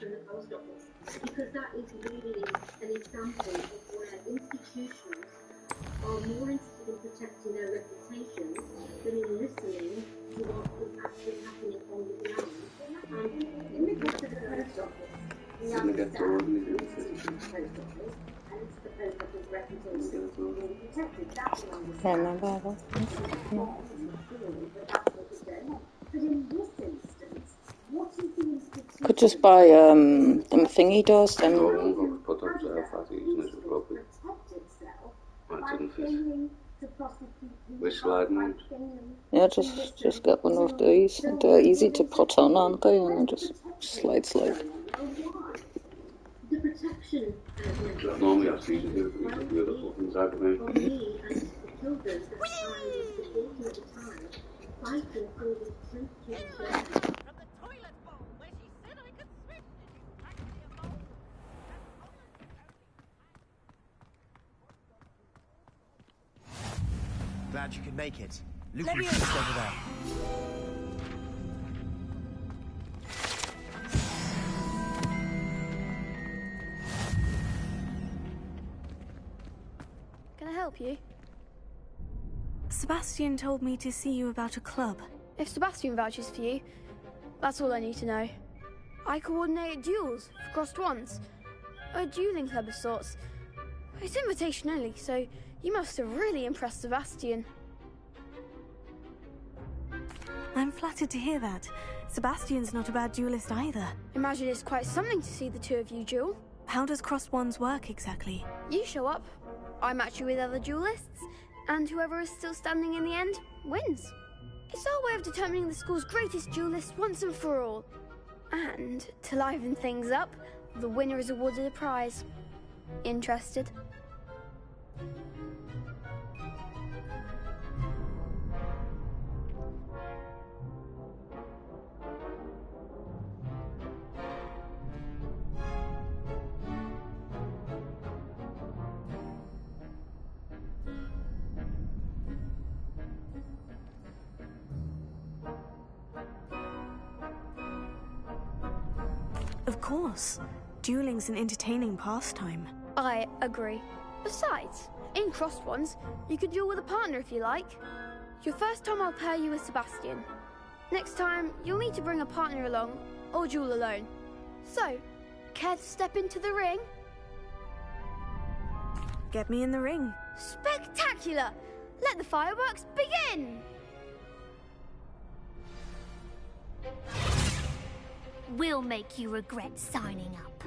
from the post office, because that is really an example of where institutions are more interested in protecting their reputations than in listening to what is actually happening on the ground. And in the case of the post office, we understand the institution of the post office and the post office reputation being protected. That we understand. But that's what it does. But in this instance, what is the institution? Could just buy them thingy doors, them. Put up to I didn't fit. We're sliding on. Yeah, just get one of these. They're easy to put on, aren't they? And then just slide. The protection Normally I see you do the other buttons out of me. For me and the children that I was supporting at the time, fighting for the truth to be shared. From the toilet bowl where she said I could swim. Did you actually evolve? Glad you could make it. Lucy's just over there. Can I help you? Sebastian told me to see you about a club. If Sebastian vouches for you, that's all I need to know. I coordinate duels for crossed ones. A dueling club of sorts. It's invitation only, so you must have really impressed Sebastian. I'm flattered to hear that. Sebastian's not a bad duelist either. Imagine it's quite something to see the two of you duel. How does crossed wands work exactly? You show up, I match you with other duelists, and whoever is still standing in the end wins. It's our way of determining the school's greatest duelist once and for all. And to liven things up, the winner is awarded a prize. Interested? Of course. Dueling's an entertaining pastime. I agree. Besides, in crossed ones, you could duel with a partner if you like. Your first time I'll pair you with Sebastian. Next time, you'll need to bring a partner along, or duel alone. So, care to step into the ring? Get me in the ring. Spectacular! Let the fireworks begin! We'll make you regret signing up.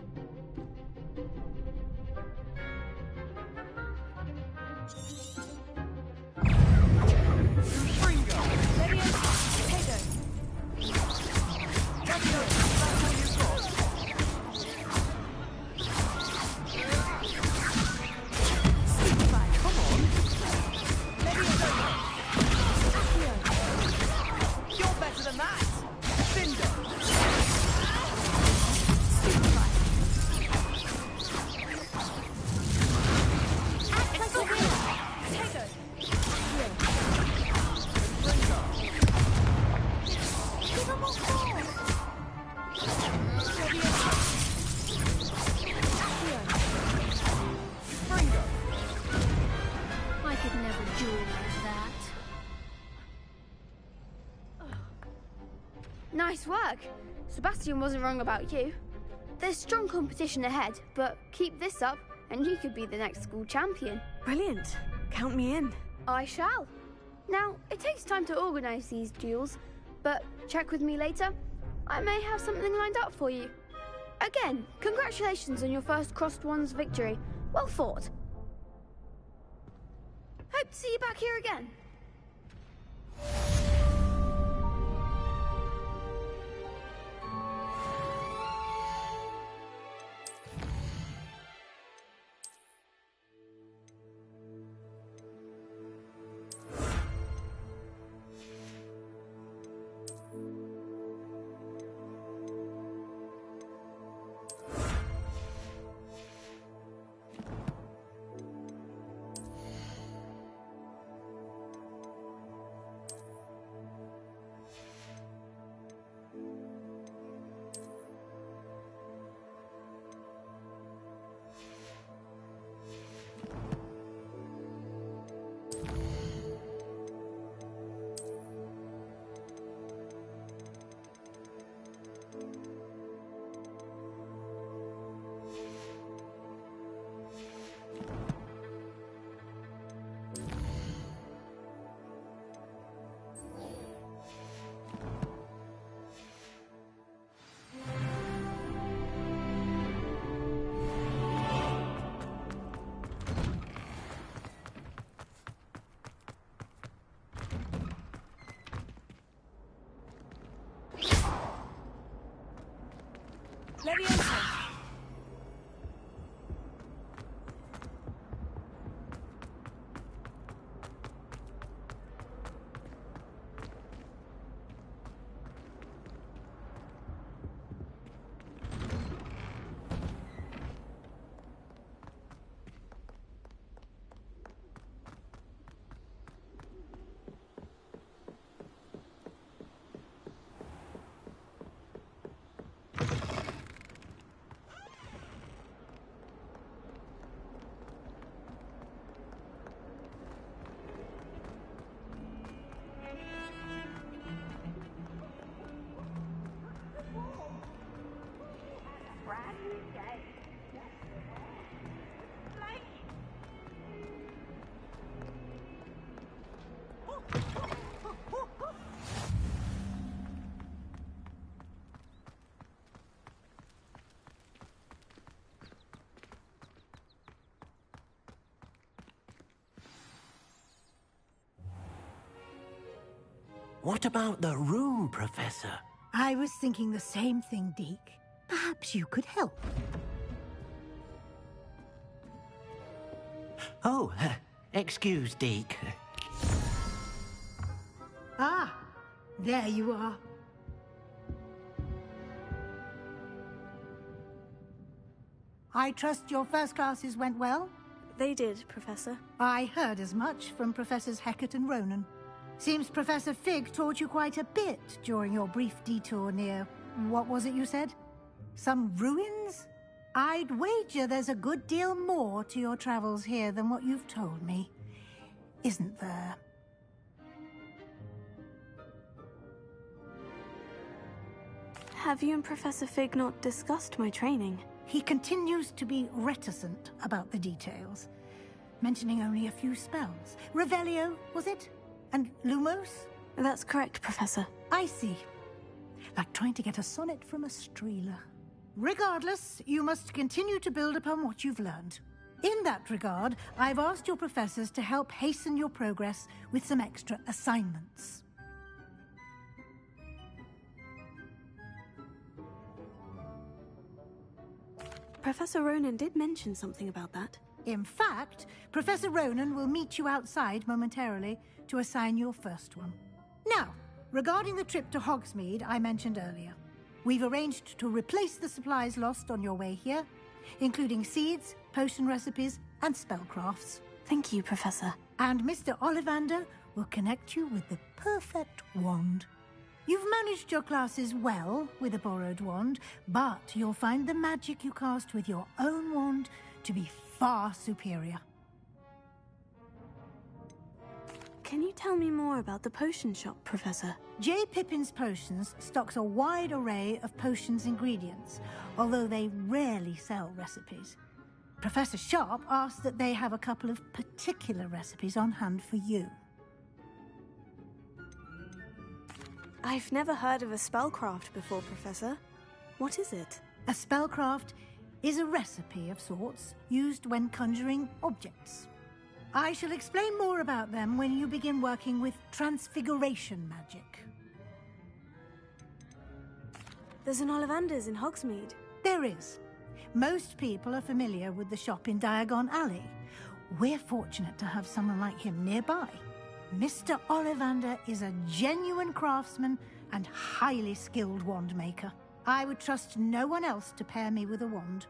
Nice work. Sebastian wasn't wrong about you. There's strong competition ahead, but keep this up and you could be the next school champion. Brilliant. Count me in. I shall. Now, it takes time to organise these duels, but check with me later. I may have something lined up for you. Again, congratulations on your first crossed ones victory. Well fought. Hope to see you back here again. Leviosa! What about the room, Professor? I was thinking the same thing, Deke. Perhaps you could help. Oh, excuse, Deke. Ah, there you are. I trust your first classes went well? They did, Professor. I heard as much from Professors Hecat and Ronan. Seems Professor Fig taught you quite a bit during your brief detour near... what was it you said? Some ruins? I'd wager there's a good deal more to your travels here than what you've told me. Isn't there? Have you and Professor Fig not discussed my training? He continues to be reticent about the details, mentioning only a few spells. Revelio, was it? And Lumos? That's correct, Professor. I see. Like trying to get a sonnet from a streeler. Regardless, you must continue to build upon what you've learned. In that regard, I've asked your professors to help hasten your progress with some extra assignments. Professor Ronan did mention something about that. In fact, Professor Ronan will meet you outside momentarily to assign your first one. Now, regarding the trip to Hogsmeade I mentioned earlier, we've arranged to replace the supplies lost on your way here, including seeds, potion recipes, and spellcrafts. Thank you, Professor. And Mr. Ollivander will connect you with the perfect wand. You've managed your classes well with a borrowed wand, but you'll find the magic you cast with your own wand to be far superior. Can you tell me more about the potion shop, Professor? J. Pippin's Potions stocks a wide array of potions ingredients, although they rarely sell recipes. Professor Sharp asked that they have a couple of particular recipes on hand for you. I've never heard of a spellcraft before, Professor. What is it? A spellcraft is a recipe of sorts used when conjuring objects. I shall explain more about them when you begin working with transfiguration magic. There's an Ollivander's in Hogsmeade. There is. Most people are familiar with the shop in Diagon Alley. We're fortunate to have someone like him nearby. Mr. Ollivander is a genuine craftsman and highly skilled wand maker. I would trust no one else to pair me with a wand.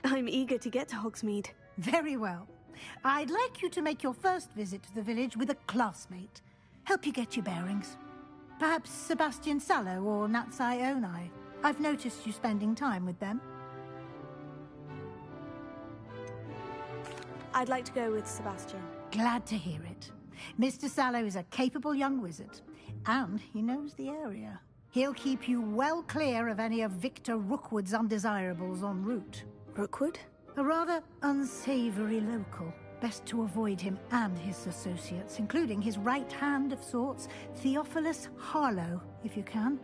I'm eager to get to Hogsmeade. Very well. I'd like you to make your first visit to the village with a classmate. Help you get your bearings. Perhaps Sebastian Sallow or Natsai Onai. I've noticed you spending time with them. I'd like to go with Sebastian. Glad to hear it. Mr. Sallow is a capable young wizard, and he knows the area. He'll keep you well clear of any of Victor Rookwood's undesirables en route. Rookwood? A rather unsavory local. Best to avoid him and his associates, including his right hand of sorts, Theophilus Harlow, if you can.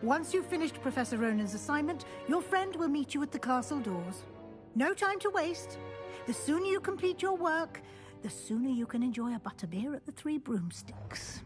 Once you've finished Professor Ronan's assignment, your friend will meet you at the castle doors. No time to waste. The sooner you complete your work, the sooner you can enjoy a butterbeer at the Three Broomsticks.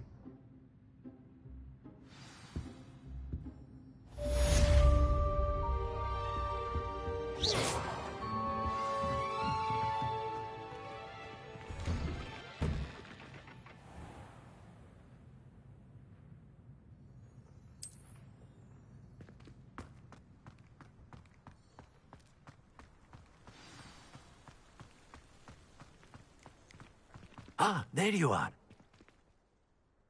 Ah, there you are.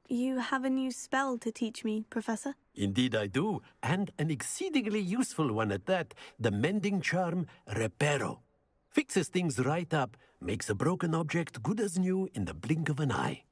You have a new spell to teach me, Professor? Indeed I do, and an exceedingly useful one at that. The mending charm, Reparo. Fixes things right up, makes a broken object good as new in the blink of an eye.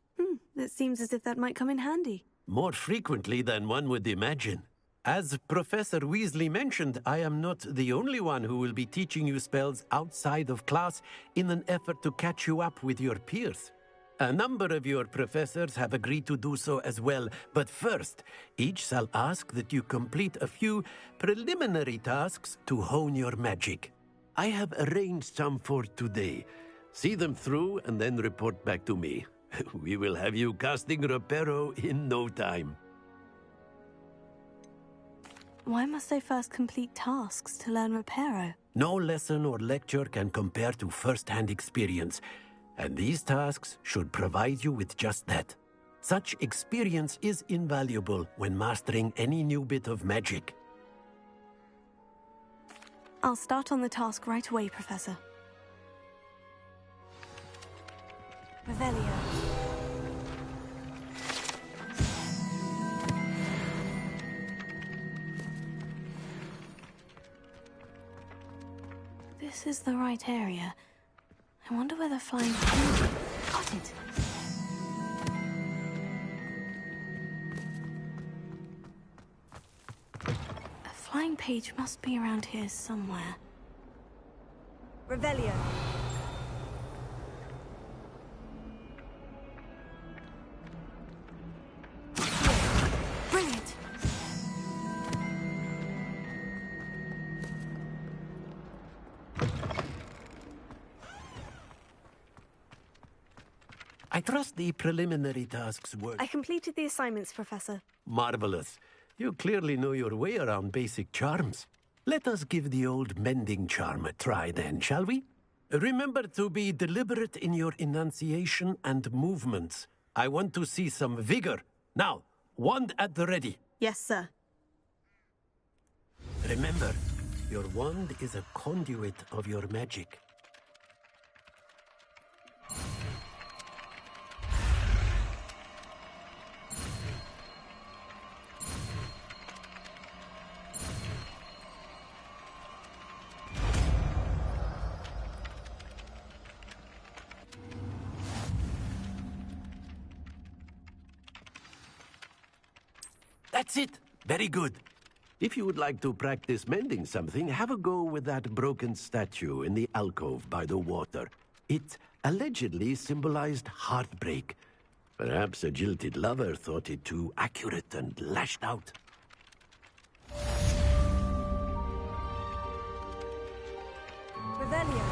It seems as if that might come in handy. More frequently than one would imagine. As Professor Weasley mentioned, I am not the only one who will be teaching you spells outside of class in an effort to catch you up with your peers. A number of your professors have agreed to do so as well, but first, each shall ask that you complete a few preliminary tasks to hone your magic. I have arranged some for today. See them through and then report back to me. We will have you casting Reparo in no time. Why must I first complete tasks to learn Reparo? No lesson or lecture can compare to first-hand experience, and these tasks should provide you with just that. Such experience is invaluable when mastering any new bit of magic. I'll start on the task right away, Professor. Revelio. This is the right area. I wonder where the flying... Got it! A flying page must be around here somewhere. Revelio. Brilliant! I trust the preliminary tasks work. I completed the assignments, Professor. Marvelous. You clearly know your way around basic charms. Let us give the old mending charm a try then, shall we? Remember to be deliberate in your enunciation and movements. I want to see some vigor. Now, wand at the ready. Yes, sir. Remember, your wand is a conduit of your magic. That's it. Very good. If you would like to practice mending something, have a go with that broken statue in the alcove by the water. It allegedly symbolized heartbreak. Perhaps a jilted lover thought it too accurate and lashed out. Revelio.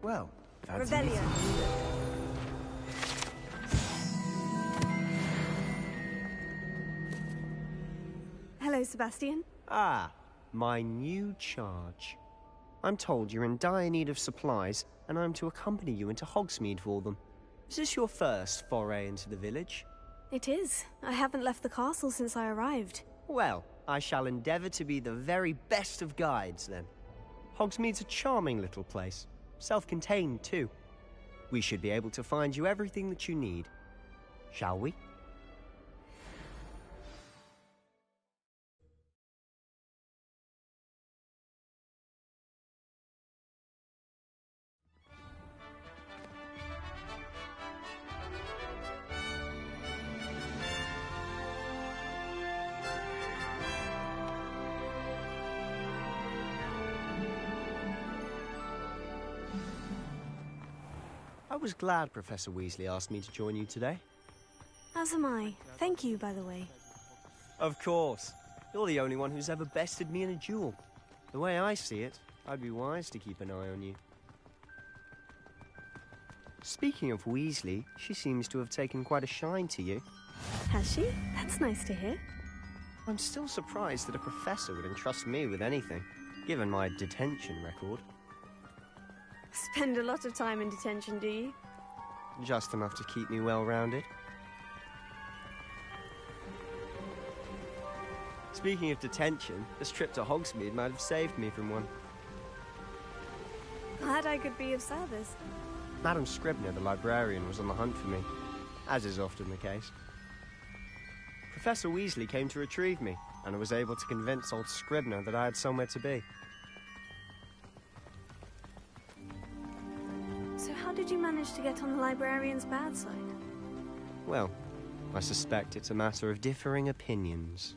Well, fancy Revelio. meeting you then. Hello, Sebastian. Ah, my new charge. I'm told you're in dire need of supplies, and I'm to accompany you into Hogsmeade for them. Is this your first foray into the village? It is. I haven't left the castle since I arrived. Well, I shall endeavour to be the very best of guides, then. Hogsmeade's a charming little place. Self-contained, too. We should be able to find you everything that you need. Shall we? I was glad Professor Weasley asked me to join you today. As am I. Thank you, by the way. Of course. You're the only one who's ever bested me in a duel. The way I see it, I'd be wise to keep an eye on you. Speaking of Weasley, she seems to have taken quite a shine to you. Has she? That's nice to hear. I'm still surprised that a professor would entrust me with anything, given my detention record. Spend a lot of time in detention, do you? Just enough to keep me well-rounded. Speaking of detention, this trip to Hogsmeade might have saved me from one. Glad I could be of service. Madam Scribner, the librarian, was on the hunt for me, as is often the case. Professor Weasley came to retrieve me, and I was able to convince old Scribner that I had somewhere to be. So how did you manage to get on the librarian's bad side? Well, I suspect it's a matter of differing opinions.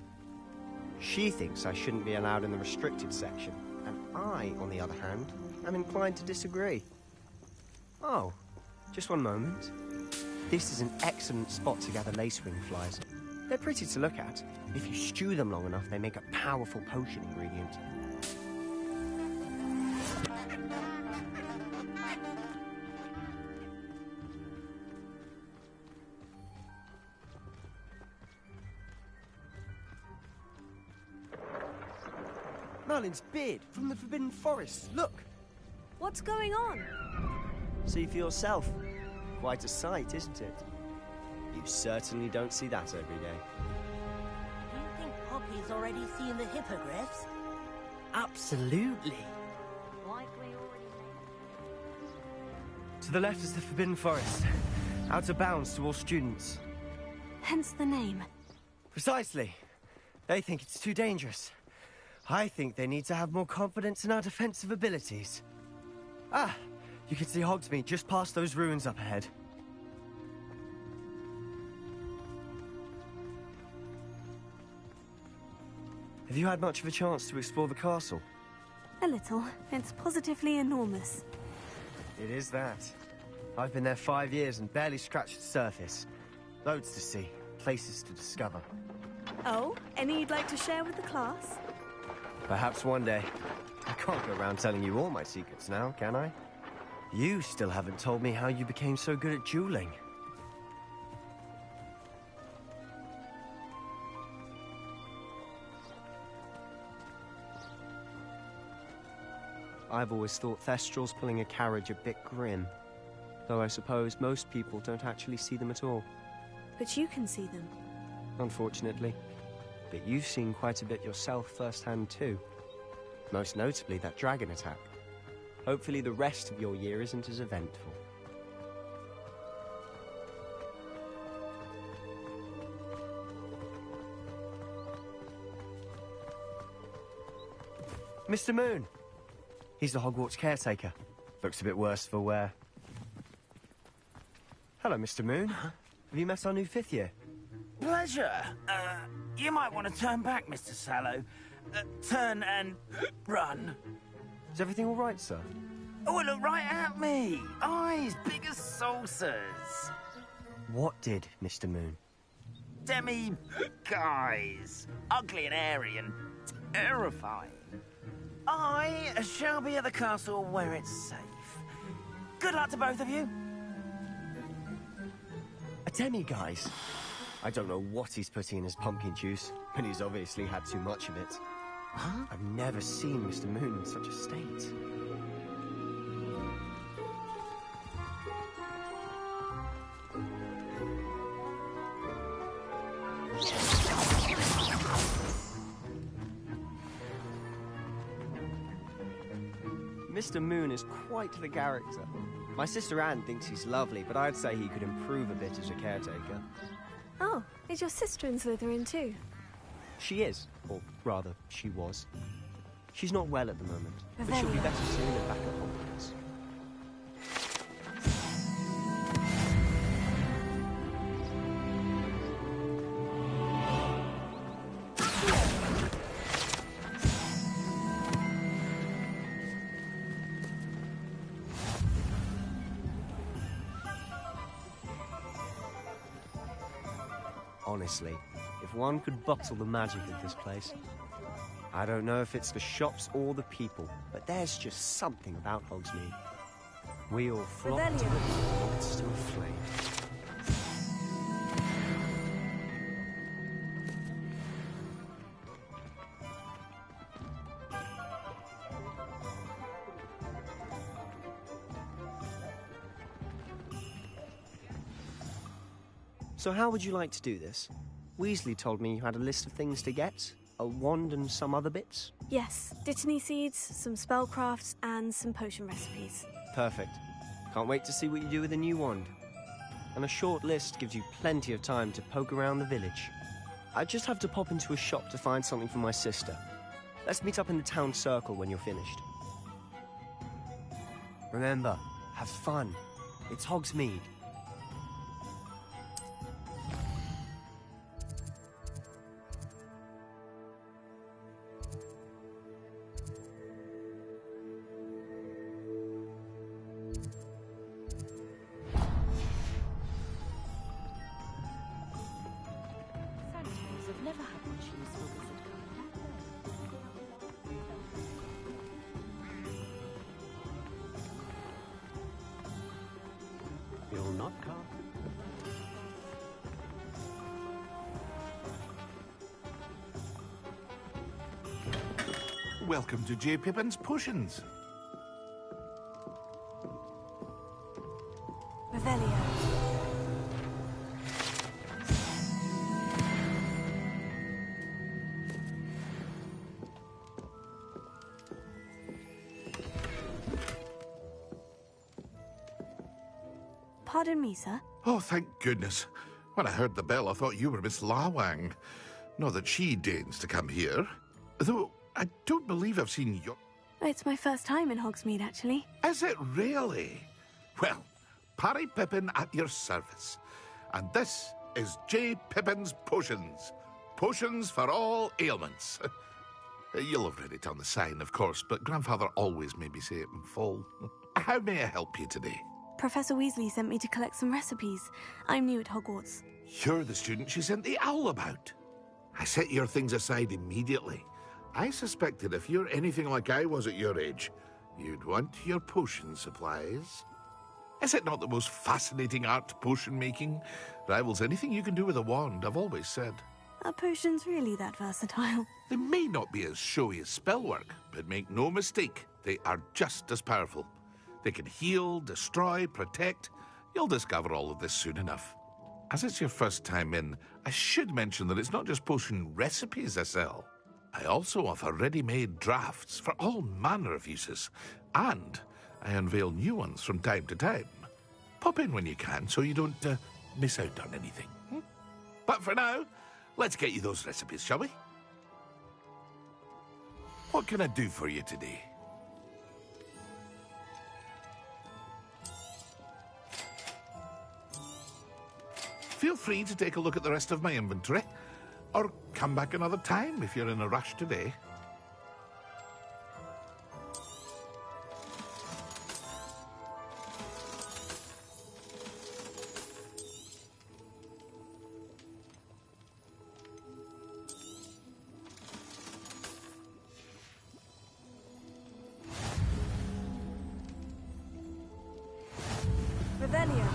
She thinks I shouldn't be allowed in the restricted section, and I, on the other hand, am inclined to disagree. Oh, just one moment. This is an excellent spot to gather lacewing flies. They're pretty to look at. If you stew them long enough, they make a powerful potion ingredient. Merlin's beard from the Forbidden Forest. Look! What's going on? See for yourself. Quite a sight, isn't it? You certainly don't see that every day. Do you think Poppy's already seen the hippogriffs? Absolutely. To the left is the Forbidden Forest. Out of bounds to all students. Hence the name. Precisely. They think it's too dangerous. I think they need to have more confidence in our defensive abilities. Ah, you can see Hogsmeade just past those ruins up ahead. Have you had much of a chance to explore the castle? A little. It's positively enormous. It is that. I've been there 5 years and barely scratched the surface. Loads to see, places to discover. Oh, any you'd like to share with the class? Perhaps one day. I can't go around telling you all my secrets now, can I? You still haven't told me how you became so good at dueling. I've always thought Thestrals pulling a carriage a bit grim. Though I suppose most people don't actually see them at all. But you can see them. Unfortunately. But you've seen quite a bit yourself firsthand too. Most notably that dragon attack. Hopefully the rest of your year isn't as eventful. Mr. Moon! He's the Hogwarts caretaker. Looks a bit worse for wear. Hello, Mr. Moon. Have you met our new 5th year? Pleasure. You might want to turn back, Mr. Sallow. Turn and run. Is everything all right, sir? Oh, look right at me. Eyes big as saucers. What did, Mr. Moon? Guys. Ugly and airy and terrifying. I shall be at the castle where it's safe. Good luck to both of you. A demi-guise? I don't know what he's putting in his pumpkin juice, and he's obviously had too much of it. Huh? I've never seen Mr. Moon in such a state. Mr. Moon is quite the character. My sister Anne thinks he's lovely, but I'd say he could improve a bit as a caretaker. Oh, is your sister in Slytherin too? She is, or rather, she was. She's not well at the moment, but she'll be Revelio. better soon and back at Hogwarts. Honestly, if one could bottle the magic of this place. I don't know if it's the shops or the people, but there's just something about Hogsmeade. We all flock to the monster of flame. So how would you like to do this? Weasley told me you had a list of things to get. A wand and some other bits? Yes, dittany seeds, some spellcrafts, and some potion recipes. Perfect. Can't wait to see what you do with the new wand. And a short list gives you plenty of time to poke around the village. I just have to pop into a shop to find something for my sister. Let's meet up in the town circle when you're finished. Remember, have fun. It's Hogsmeade. I've never had much use for this at You'll not come. Welcome to J. Pippin's Potions. Revelio. Pardon me, sir. Oh, thank goodness. When I heard the bell, I thought you were Miss Lawang. Not that she deigns to come here. Though, I don't believe I've seen your... It's my first time in Hogsmeade, actually. Is it really? Well, Parry Pippin at your service. And this is J. Pippin's Potions. Potions for all ailments. You'll have read it on the sign, of course, but Grandfather always made me say it in full. How may I help you today? Professor Weasley sent me to collect some recipes. I'm new at Hogwarts. You're the student she sent the owl about. I set your things aside immediately. I suspected if you're anything like I was at your age, you'd want your potion supplies. Is it not the most fascinating art, potion making? Rivals anything you can do with a wand, I've always said. Are potions really that versatile? They may not be as showy as spellwork, but make no mistake, they are just as powerful. They can heal, destroy, protect. You'll discover all of this soon enough. As it's your first time in, I should mention that it's not just potion recipes I sell. I also offer ready-made drafts for all manner of uses, and I unveil new ones from time to time. Pop in when you can so you don't miss out on anything. But for now, let's get you those recipes, shall we? What can I do for you today? Feel free to take a look at the rest of my inventory, or come back another time if you're in a rush today. Revelio.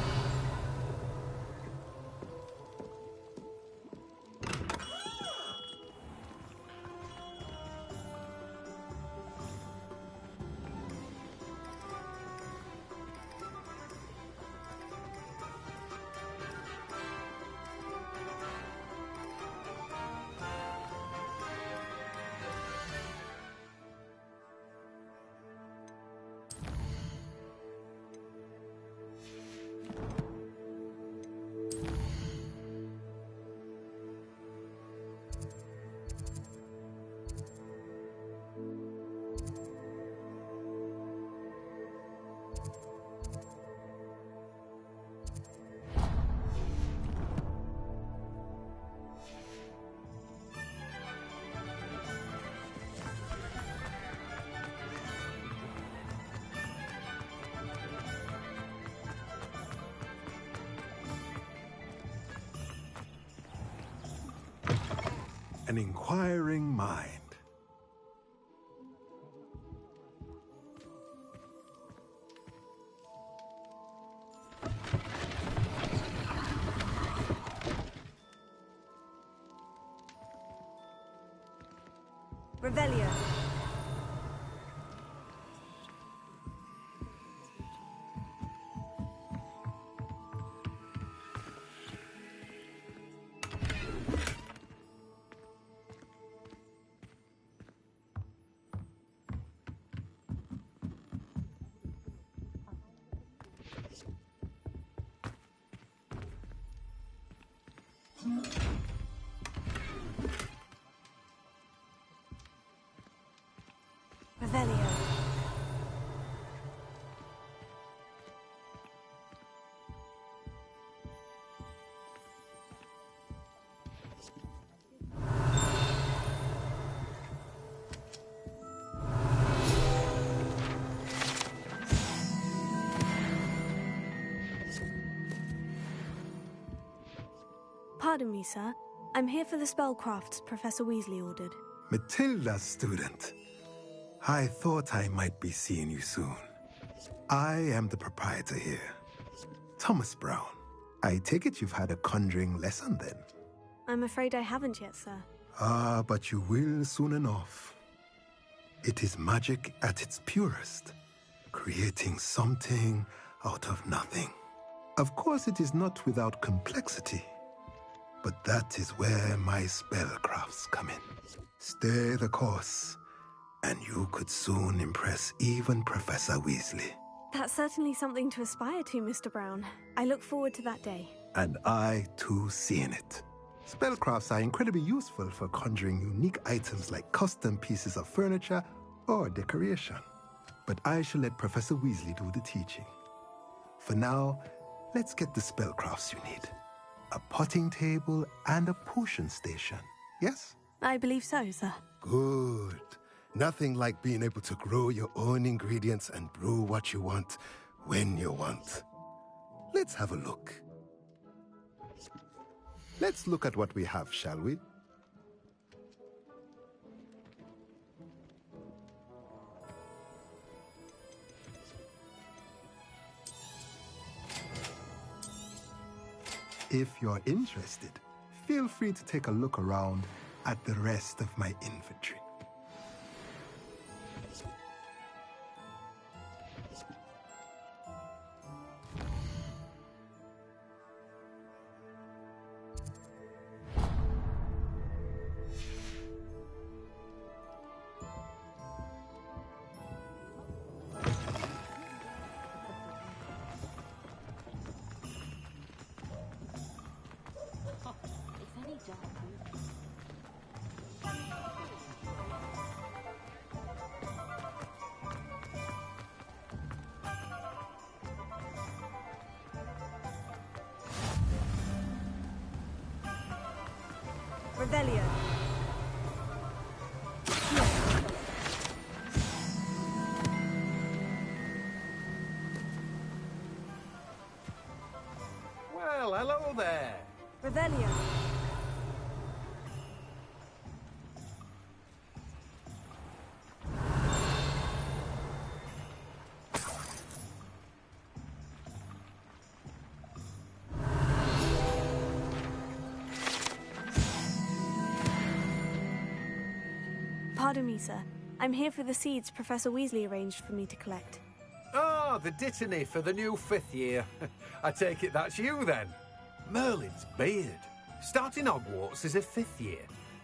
an inquiring mind. Revelio. Revelio. Pardon me, sir. I'm here for the spellcrafts Professor Weasley ordered. Matilda, student. I thought I might be seeing you soon. I am the proprietor here, Thomas Brown. I take it you've had a conjuring lesson then? I'm afraid I haven't yet, sir. Ah, but you will soon enough. It is magic at its purest, creating something out of nothing. Of course, it is not without complexity, but that is where my spellcrafts come in. Stay the course, and you could soon impress even Professor Weasley. That's certainly something to aspire to, Mr. Brown. I look forward to that day. And I, too, seeing it. Spellcrafts are incredibly useful for conjuring unique items like custom pieces of furniture or decoration. But I shall let Professor Weasley do the teaching. For now, let's get the spellcrafts you need. A potting table and a potion station, yes? I believe so, sir. Good. Nothing like being able to grow your own ingredients and brew what you want when you want. Let's have a look. Let's look at what we have, shall we? If you're interested, feel free to take a look around at the rest of my inventory. Revelio. Well, hello there. Revelio. Pardon me, sir. I'm here for the seeds Professor Weasley arranged for me to collect. Ah, the dittany for the new 5th year. I take it that's you, then. Merlin's beard. Starting Hogwarts as a 5th year.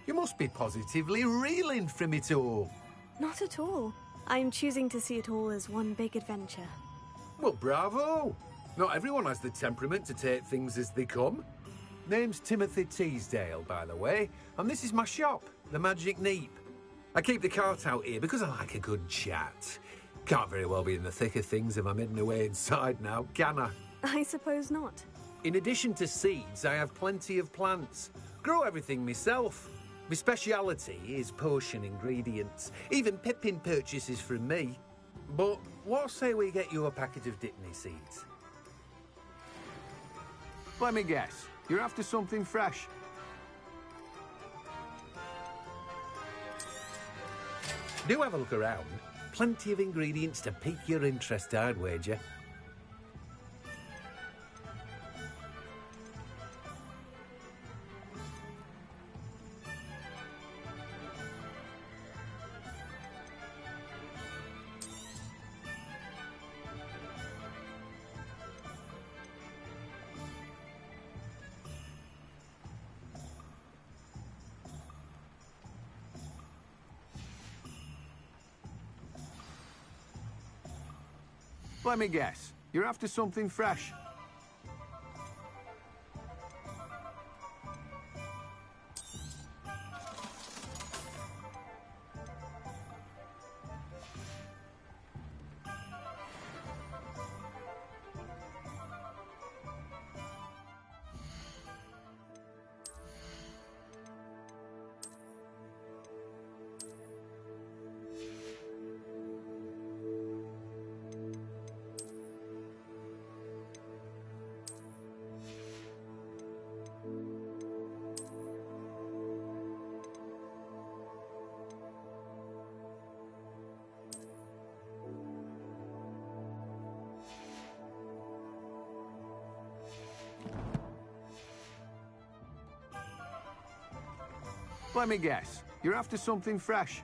You must be positively reeling from it all. Not at all. I'm choosing to see it all as one big adventure. Well, bravo. Not everyone has the temperament to take things as they come. Name's Timothy Teasdale, by the way, and this is my shop, the Magic Neep. I keep the cart out here because I like a good chat. Can't very well be in the thick of things if I'm hidden away inside now, can I? I suppose not. In addition to seeds, I have plenty of plants. Grow everything myself. My speciality is potion ingredients. Even Pippin purchases from me. But what say we get you a packet of Dittany seeds? Let me guess. You're after something fresh. Do have a look around. Plenty of ingredients to pique your interest, I'd wager. Let me guess. You're after something fresh. Let me guess. You're after something fresh.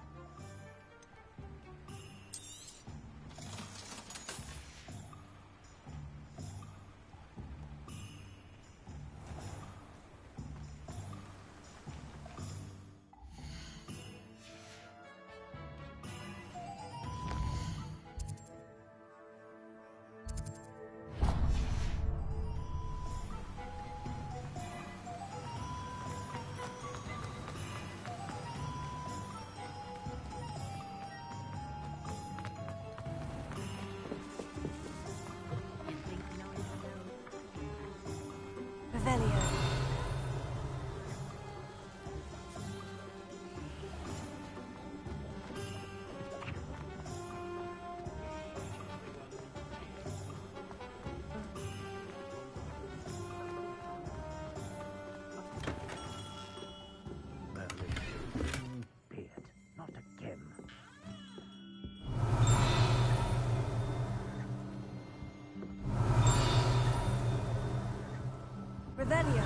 Revelio.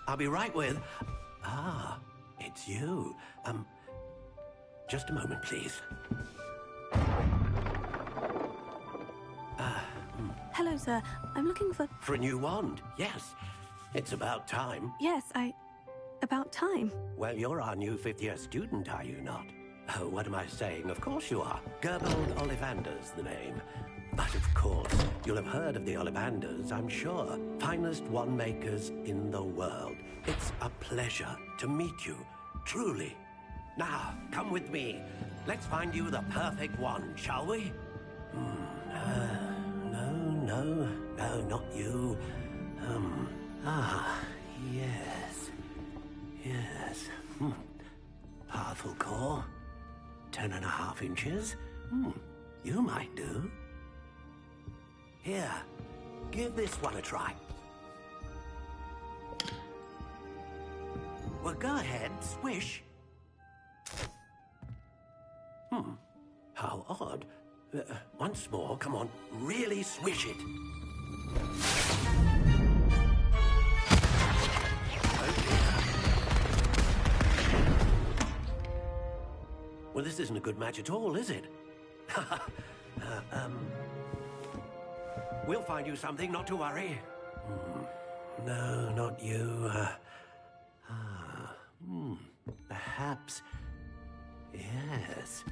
I'll be right with... Ah, it's you. Just a moment, please. Hello, sir. I'm looking for... For a new wand, yes. It's about time. Yes, about time. Well, you're our new fifth-year student, are you not? Oh, what am I saying? Of course you are. Gerbold Ollivander's the name. But of course, you'll have heard of the Ollivanders, I'm sure. Finest wand makers in the world. It's a pleasure to meet you, truly. Now, come with me. Let's find you the perfect wand, shall we? No, not you. Yes. Yes. Powerful core. 10.5 inches. You might do. Here, give this one a try. Well, go ahead, swish. How odd. Once more, come on, really swish it. Well, this isn't a good match at all, is it? We'll find you something, not to worry. No, not you. Perhaps... Yes.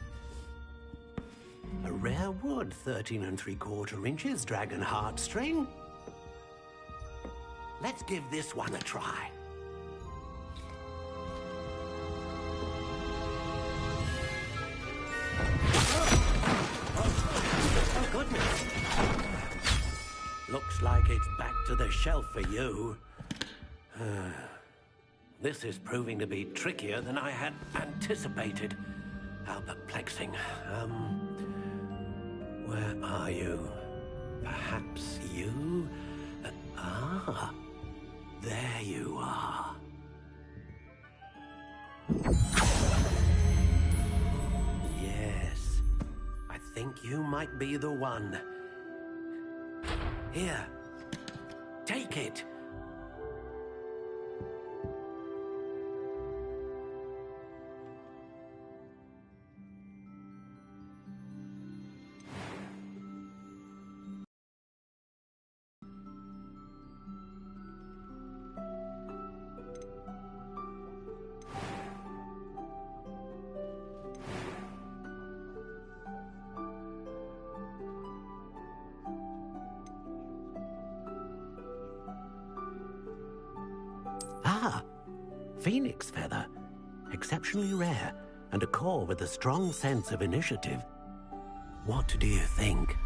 A rare wood, 13 3/4 inches, dragon heartstring. Let's give this one a try. Oh, goodness. Looks like it's back to the shelf for you. This is proving to be trickier than I had anticipated. How perplexing. Where are you? Perhaps you? There you are. Yes, I think you might be the one. Here, take it. Phoenix feather. Exceptionally rare, and a core with a strong sense of initiative. What do you think?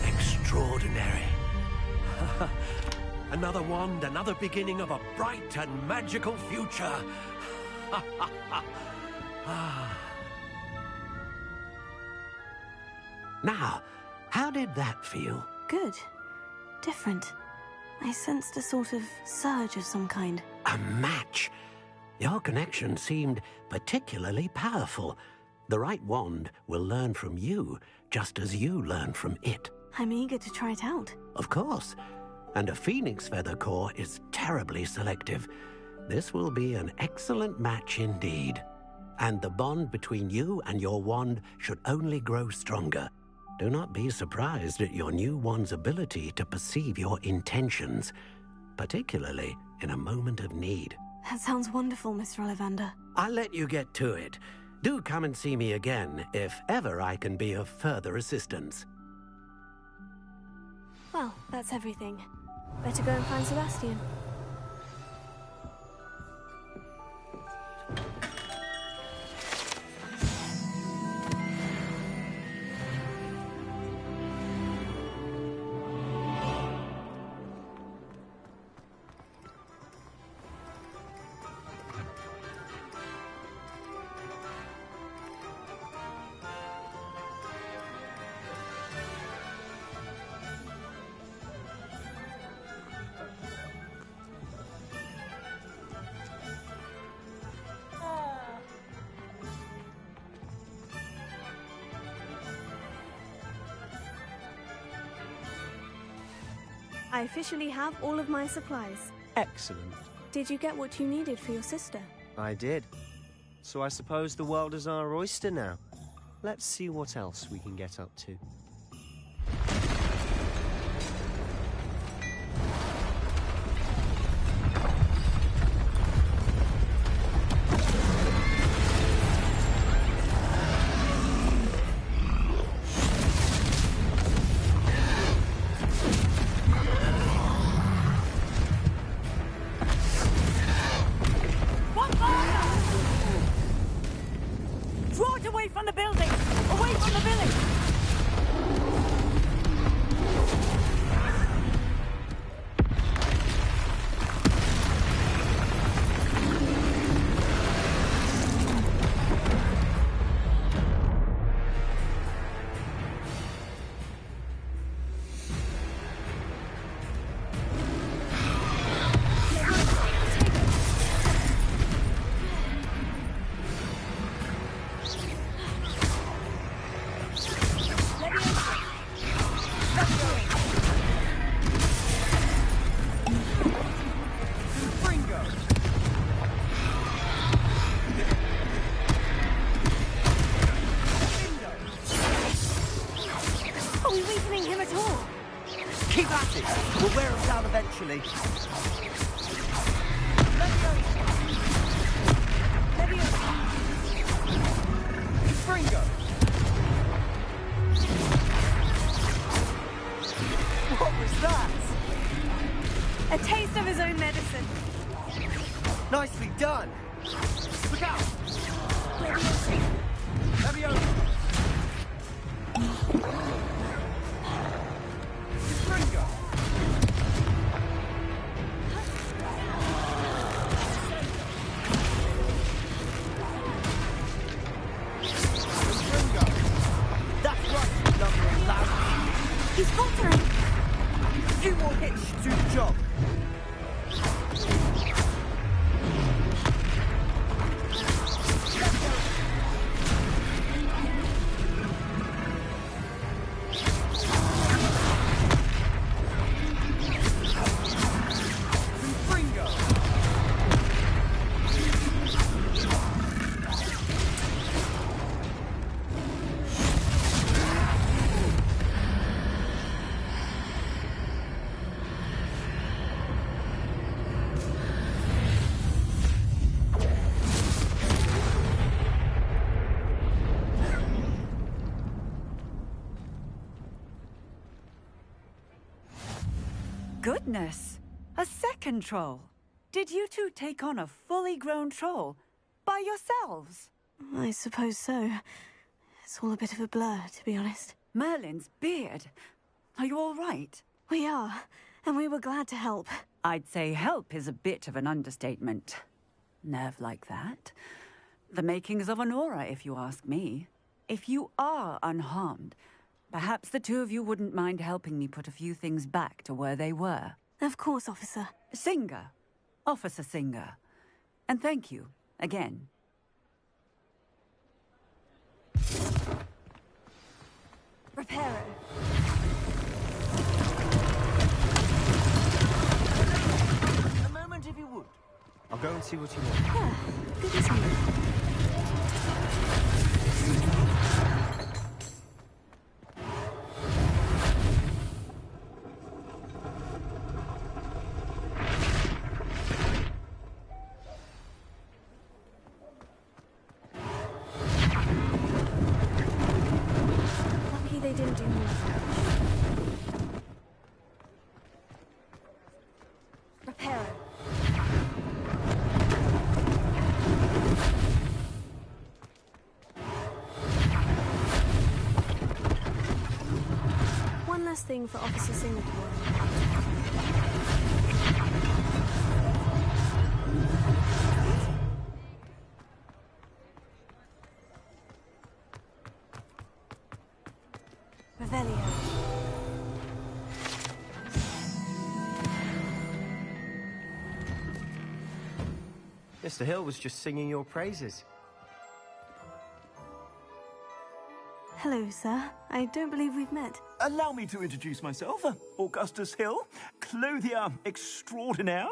Extraordinary. Another wand, another beginning of a bright and magical future. Now, how did that feel? Good. Different. I sensed a sort of surge of some kind. A match. Your connection seemed particularly powerful. The right wand will learn from you, just as you learn from it. I'm eager to try it out. Of course. And a phoenix feather core is terribly selective. This will be an excellent match indeed. And the bond between you and your wand should only grow stronger. Do not be surprised at your new wand's ability to perceive your intentions, particularly in a moment of need. That sounds wonderful, Mr. Ollivander. I'll let you get to it. Do come and see me again if ever I can be of further assistance. Well, that's everything. Better go and find Sebastian. I officially have all of my supplies. Excellent. Did you get what you needed for your sister? I did. So I suppose the world is our oyster now. Let's see what else we can get up to. Nicely done! Look out! Leviosa! Springo! itch to the job. Goodness! A second troll! Did you two take on a fully grown troll? By yourselves? I suppose so. It's all a bit of a blur, to be honest. Merlin's beard. Are you all right? We are, and we were glad to help. I'd say help is a bit of an understatement. Nerve like that. The makings of an aura, if you ask me. If you are unharmed, perhaps the two of you wouldn't mind helping me put a few things back to where they were. Of course, officer. Singer. Officer Singer. And thank you, again. Reparo. A moment if you would. I'll go and see what you want. Good as new. Lucky they didn't do more damage. Reparo. One last thing for Officer Singer to worry about. Revelio. Mr. Hill was just singing your praises. Hello, sir. I don't believe we've met. Allow me to introduce myself, Augustus Hill, clothier extraordinaire.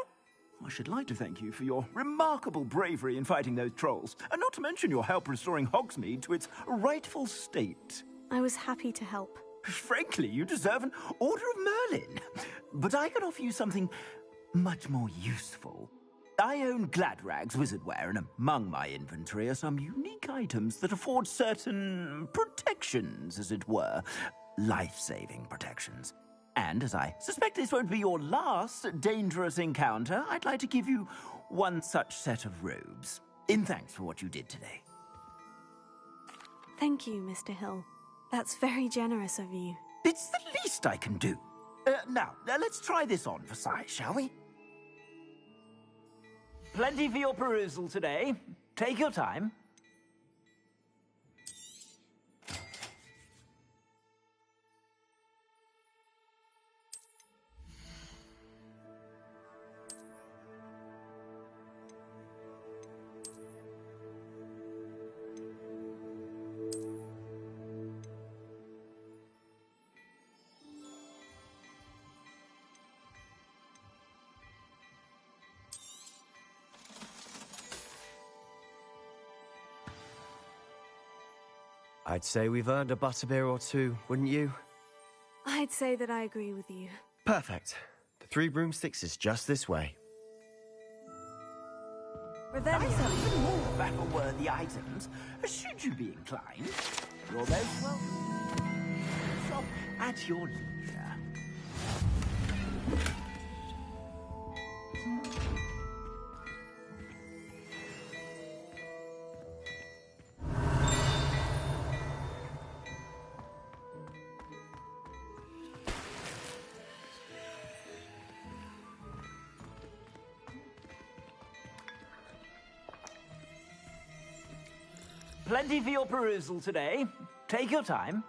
I should like to thank you for your remarkable bravery in fighting those trolls, and not to mention your help restoring Hogsmeade to its rightful state. I was happy to help. Frankly, you deserve an Order of Merlin. But I can offer you something much more useful. I own Gladrag's wizardware, and among my inventory are some unique items that afford certain protections, as it were. Life-saving protections. And as I suspect this won't be your last dangerous encounter, I'd like to give you one such set of robes, in thanks for what you did today. Thank you, Mr. Hill. That's very generous of you. It's the least I can do. Now, let's try this on for size, shall we? Plenty for your perusal today. Take your time. I'd say we've earned a butterbeer or two, wouldn't you? I'd say that I agree with you. Perfect. The 3 broomsticks is just this way. Revelio. I sell even more battle-worthy items, should you be inclined. You're most welcome. Shop at your leisure. Plenty for your perusal today. Take your time.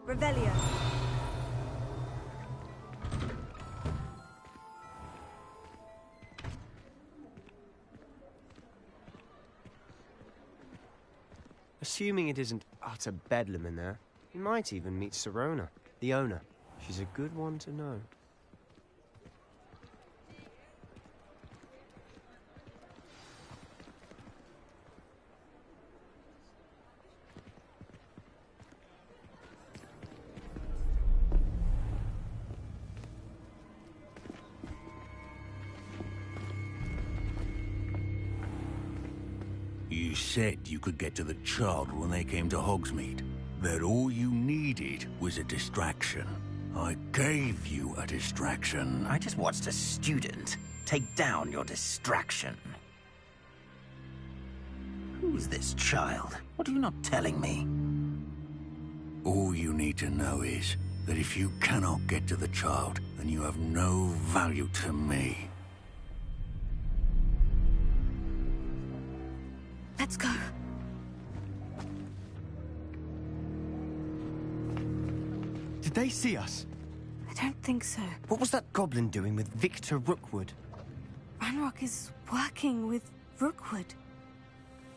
Revelio. Assuming it isn't utter bedlam in there, you might even meet Sirona, the owner. She's a good one to know. You said you could get to the child when they came to Hogsmeade. That all you needed was a distraction. I gave you a distraction. I just watched a student take down your distraction. Who's this child? What are you not telling me? All you need to know is that if you cannot get to the child, then you have no value to me. Let's go. Did they see us? I don't think so. What was that goblin doing with Victor Rookwood? Ranrock is working with Rookwood.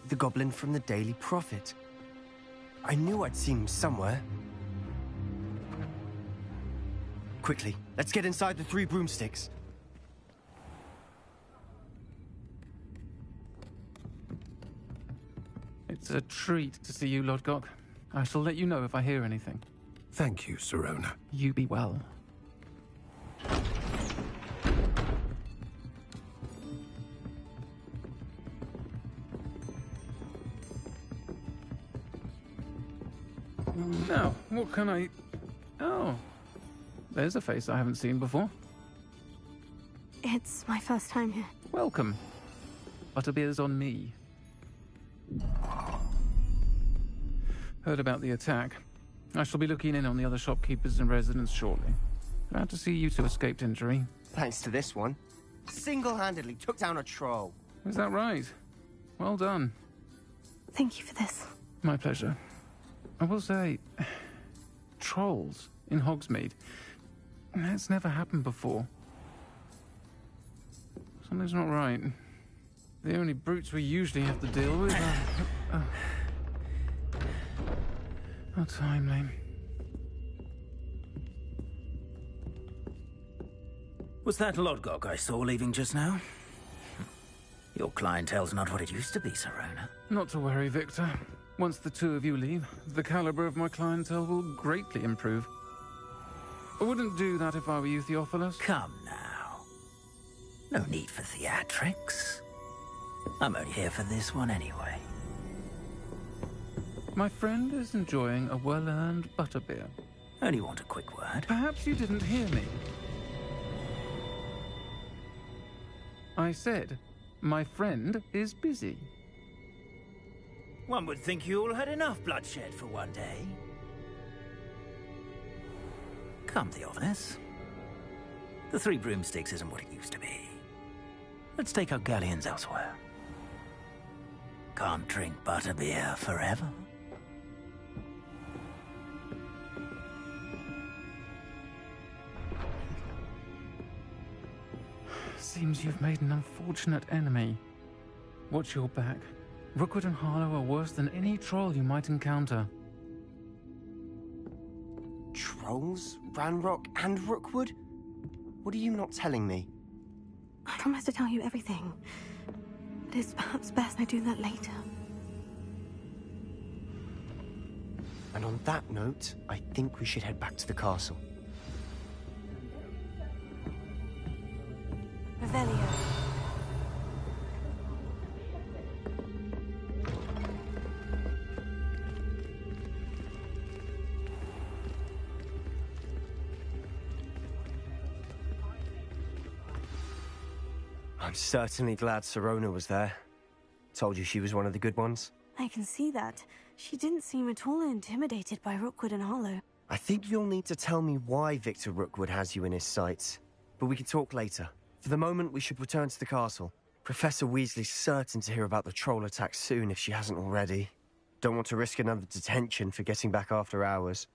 The goblin from the Daily Prophet. I knew I'd seen him somewhere. Quickly, let's get inside the 3 broomsticks. It's a treat to see you, Lodgok. I shall let you know if I hear anything. Thank you, Sirona. You be well. Now, what can I... Oh, there's a face I haven't seen before. It's my first time here. Welcome. Butterbeer's on me. Heard about the attack. I shall be looking in on the other shopkeepers and residents shortly. Glad to see you two escaped injury. Thanks to this one. Single-handedly took down a troll. Is that right? Well done. Thank you for this. My pleasure. I will say, trolls in Hogsmeade. That's never happened before. Something's not right. The only brutes we usually have to deal with are timely. Was that Lodgok I saw leaving just now? Your clientele's not what it used to be, Sirona. Not to worry, Victor. Once the 2 of you leave, the caliber of my clientele will greatly improve. I wouldn't do that if I were you, Theophilus. Come now. No need for theatrics. I'm only here for this one anyway. My friend is enjoying a well-earned butterbeer. Only want a quick word. Perhaps you didn't hear me. I said, my friend is busy. One would think you all had enough bloodshed for one day. Come, Theophilus. The 3 broomsticks isn't what it used to be. Let's take our galleons elsewhere. Can't drink butterbeer forever. Seems you've made an unfortunate enemy. Watch your back. Rookwood and Harlow are worse than any troll you might encounter. Trolls? Ranrock and Rookwood? What are you not telling me? I promise to tell you everything. But it's perhaps best I do that later. And on that note, I think we should head back to the castle. Revelio. I'm certainly glad Sirona was there. Told you she was one of the good ones. I can see that. She didn't seem at all intimidated by Rookwood and Harlow. I think you'll need to tell me why Victor Rookwood has you in his sights. But we can talk later. For the moment, we should return to the castle. Professor Weasley's certain to hear about the troll attack soon if she hasn't already. Don't want to risk another detention for getting back after hours.